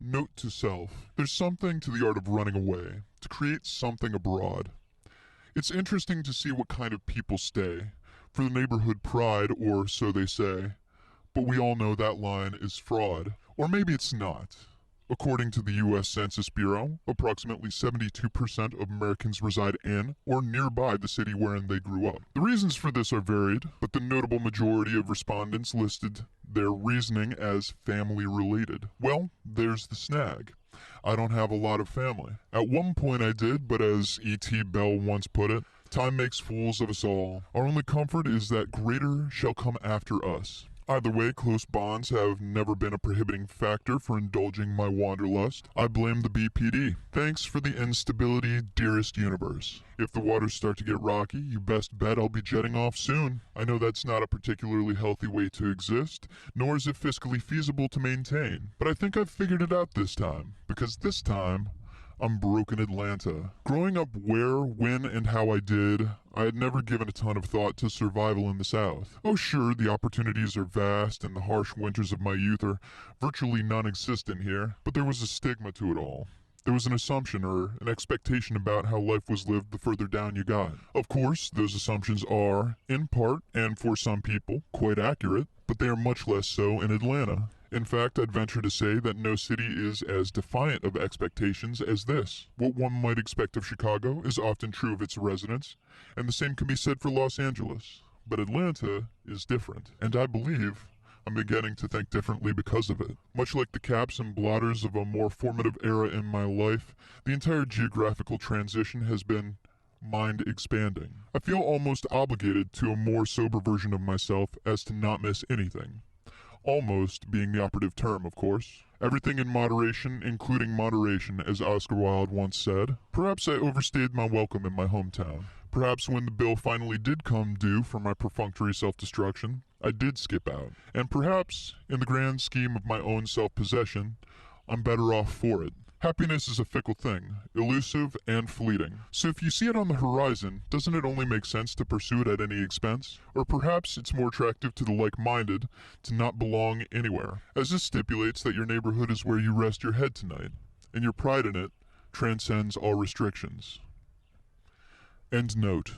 Note to self, there's something to the art of running away, to create something abroad. It's interesting to see what kind of people stay, for the neighborhood pride, or so they say. But we all know that line is fraud, or maybe it's not. According to the U.S. Census Bureau, approximately 72% of Americans reside in or nearby the city wherein they grew up. The reasons for this are varied, but the notable majority of respondents listed their reasoning as family-related. Well, there's the snag. I don't have a lot of family. At one point I did, but as E.T. Bell once put it, time makes fools of us all. Our only comfort is that greater shall come after us. Either way, close bonds have never been a prohibiting factor for indulging my wanderlust. I blame the BPD. Thanks for the instability, dearest universe. If the waters start to get rocky, you best bet I'll be jetting off soon. I know that's not a particularly healthy way to exist, nor is it fiscally feasible to maintain. But I think I've figured it out this time, because this time, I'm broken Atlanta. Growing up where, when, and how I did, I had never given a ton of thought to survival in the South. Oh sure, the opportunities are vast and the harsh winters of my youth are virtually non-existent here, but there was a stigma to it all. There was an assumption or an expectation about how life was lived the further down you got. Of course, those assumptions are, in part, and for some people, quite accurate, but they are much less so in Atlanta. In fact, I'd venture to say that no city is as defiant of expectations as this. What one might expect of Chicago is often true of its residents, and the same can be said for Los Angeles. But Atlanta is different, and I believe I'm beginning to think differently because of it. Much like the caps and blotters of a more formative era in my life, the entire geographical transition has been mind expanding. I feel almost obligated to a more sober version of myself as to not miss anything. Almost being the operative term, of course. Everything in moderation, including moderation, as Oscar Wilde once said. Perhaps I overstayed my welcome in my hometown. Perhaps when the bill finally did come due for my perfunctory self-destruction, I did skip out. And perhaps, in the grand scheme of my own self-possession, I'm better off for it. Happiness is a fickle thing, elusive and fleeting. So if you see it on the horizon, doesn't it only make sense to pursue it at any expense? Or perhaps it's more attractive to the like-minded to not belong anywhere, as this stipulates that your neighborhood is where you rest your head tonight, and your pride in it transcends all restrictions. End note.